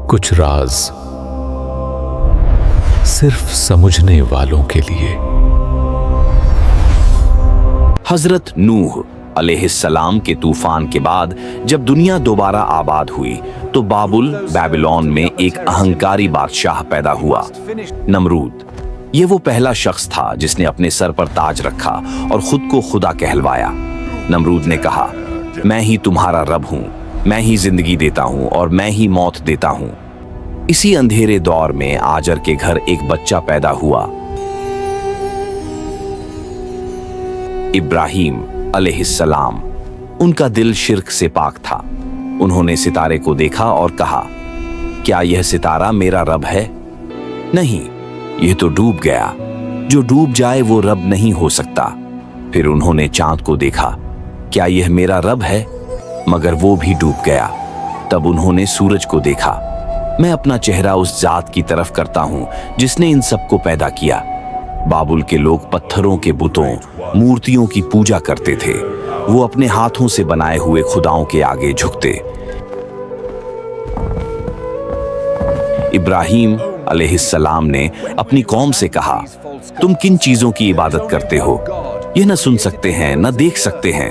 کچھ راز صرف سمجھنے والوں کے لیے۔ حضرت نوح علیہ السلام کے طوفان کے بعد جب دنیا دوبارہ آباد ہوئی تو بیبلون میں ایک اہنکاری بادشاہ پیدا ہوا، نمرود۔ یہ وہ پہلا شخص تھا جس نے اپنے سر پر تاج رکھا اور خود کو خدا کہلوایا۔ نمرود نے کہا، میں ہی تمہارا رب ہوں، میں ہی زندگی دیتا ہوں اور میں ہی موت دیتا ہوں۔ اسی اندھیرے دور میں آجر کے گھر ایک بچہ پیدا ہوا، ابراہیم علیہ السلام۔ ان کا دل شرک سے پاک تھا۔ انہوں نے ستارے کو دیکھا اور کہا، کیا یہ ستارہ میرا رب ہے؟ نہیں، یہ تو ڈوب گیا۔ جو ڈوب جائے وہ رب نہیں ہو سکتا۔ پھر انہوں نے چاند کو دیکھا، کیا یہ میرا رب ہے؟ مگر وہ بھی ڈوب گیا۔ تب انہوں نے سورج کو دیکھا، میں اپنا چہرہ اس ذات کی طرف کرتا ہوں جس نے ان سب کو پیدا کیا۔ بابل کے لوگ پتھروں کے بتوں، مورتیوں کی پوجا کرتے تھے۔ وہ اپنے ہاتھوں سے بنائے ہوئے خداؤں کے آگے جھکتے۔ ابراہیم علیہ السلام نے اپنی قوم سے کہا، تم کن چیزوں کی عبادت کرتے ہو؟ یہ نہ سن سکتے ہیں نہ دیکھ سکتے ہیں۔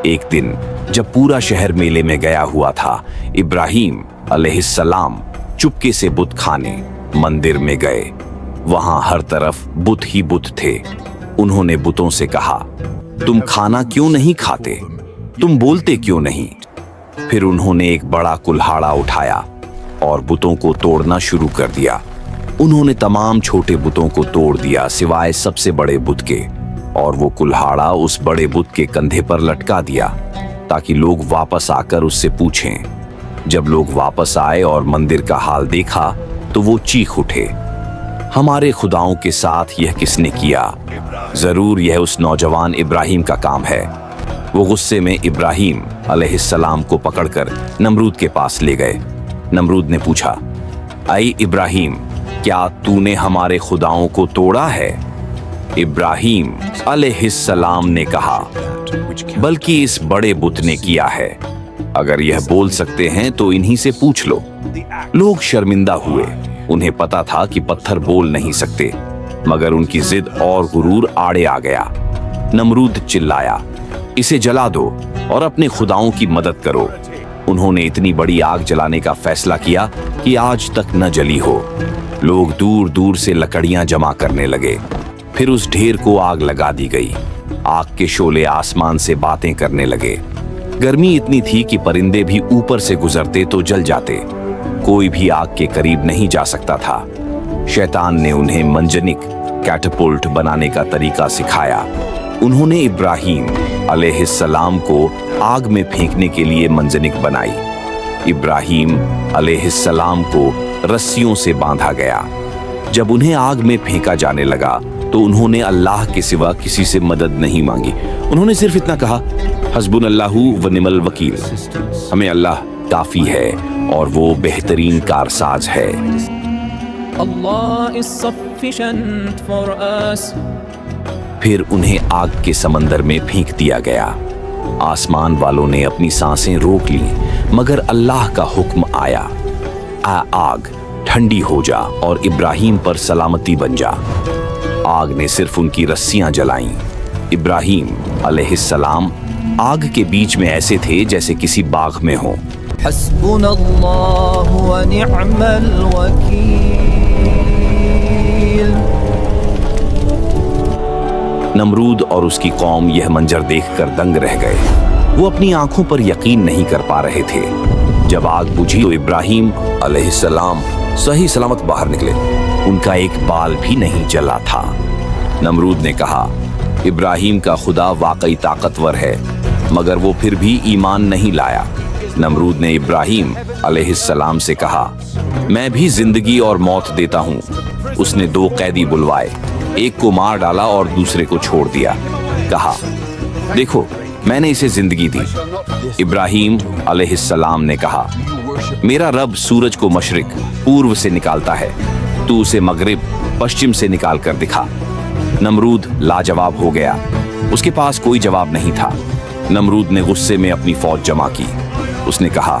ایک دن جب پورا شہر میلے میں گیا ہوا تھا، ابراہیم علیہ السلام چپکے سے بت کھانے مندر میں گئے۔ وہاں ہر طرف بت ہی بت تھے۔ انہوں نے بتوں سے کہا، تم کھانا کیوں نہیں کھاتے؟ تم بولتے کیوں نہیں؟ پھر انہوں نے ایک بڑا کلہاڑا اٹھایا اور بتوں کو توڑنا شروع کر دیا۔ انہوں نے تمام چھوٹے بتوں کو توڑ دیا سوائے سب سے بڑے بت کے، اور وہ کلہاڑا اس بڑے بت کے کندھے پر لٹکا دیا تاکہ لوگ واپس آ کر اس سے پوچھیں۔ جب لوگ واپس آئے اور مندر کا حال دیکھا تو وہ چیخ اٹھے، ہمارے خداؤں کے ساتھ یہ کس نے کیا؟ ضرور یہ اس نوجوان ابراہیم کا کام ہے۔ وہ غصے میں ابراہیم علیہ السلام کو پکڑ کر نمرود کے پاس لے گئے۔ نمرود نے پوچھا، اے ابراہیم، کیا تو نے ہمارے خداؤں کو توڑا ہے؟ ابراہیم علیہ السلام نے کہا، بلکہ اس بڑے بت نے کیا ہے۔ اگر یہ بول سکتے ہیں تو انہی سے پوچھ لو۔ لوگ شرمندہ ہوئے۔ انہیں پتا تھا کہ پتھر بول نہیں سکتے، مگر ان کی ضد اور غرور آڑے آ گیا۔ نمرود چلایا، اسے جلا دو اور اپنے خداؤں کی مدد کرو۔ انہوں نے اتنی بڑی آگ جلانے کا فیصلہ کیا کہ آج تک نہ جلی ہو۔ لوگ دور دور سے لکڑیاں جمع کرنے لگے۔ پھر اس ڈھیر کو آگ لگا دی گئی۔ آگ کے شعلے آسمان سے باتیں کرنے لگے۔ گرمی اتنی تھی کہ پرندے بھی اوپر سے گزرتے تو جل جاتے۔ کوئی بھی آگ کے قریب نہیں جا سکتا تھا۔ شیطان نے انہیں منجنک کیٹاپلٹ بنانے کا طریقہ سکھایا۔ انہوں نے ابراہیم علیہ السلام کو آگ میں پھینکنے کے لیے منجنک بنائی۔ ابراہیم علیہ السلام کو رسیوں سے باندھا گیا۔ جب انہیں آگ میں پھینکا جانے لگا تو انہوں نے اللہ کے سوا کسی سے مدد نہیں مانگی۔ انہوں نے صرف اتنا کہا، حسبنا اللہ و نعم الوکیل، ہمیں اللہ کافی ہے اور وہ بہترین کارساز ہے۔ Allah is sufficient for us۔ پھر انہیں آگ کے سمندر میں پھینک دیا گیا۔ آسمان والوں نے اپنی سانسیں روک لیں، مگر اللہ کا حکم آیا، آگ ٹھنڈی ہو جا اور ابراہیم پر سلامتی بن جا۔ آگ نے صرف ان کی رسیاں جلائیں۔ ابراہیم علیہ السلام آگ کے بیچ میں ایسے تھے جیسے کسی باغ میں ہوں۔ حسبنا اللہ و نعم الوکیل۔ نمرود اور اس کی قوم یہ منظر دیکھ کر دنگ رہ گئے۔ وہ اپنی آنکھوں پر یقین نہیں کر پا رہے تھے۔ جب آگ بجھی تو ابراہیم علیہ السلام صحیح سلامت باہر نکلے۔ ان کا ایک بال بھی نہیں جلا تھا۔ نمرود نے کہا، ابراہیم کا خدا واقعی طاقتور ہے، مگر وہ پھر بھی ایمان نہیں لایا۔ نمرود نے ابراہیم علیہ السلام سے کہا، میں بھی زندگی اور موت دیتا ہوں۔ اس نے 2 قیدی بلوائے، ایک کو مار ڈالا اور دوسرے کو چھوڑ دیا۔ کہا، دیکھو میں نے اسے زندگی دی۔ ابراہیم علیہ السلام نے کہا، میرا رب سورج کو مشرق پورو سے نکالتا ہے، تو اسے مغرب پشچم سے نکال کر دکھا۔ نمرود لاجواب ہو گیا۔ اس کے پاس کوئی جواب نہیں تھا۔ نمرود نے غصے میں اپنی فوج جمع کی۔ اس نے کہا،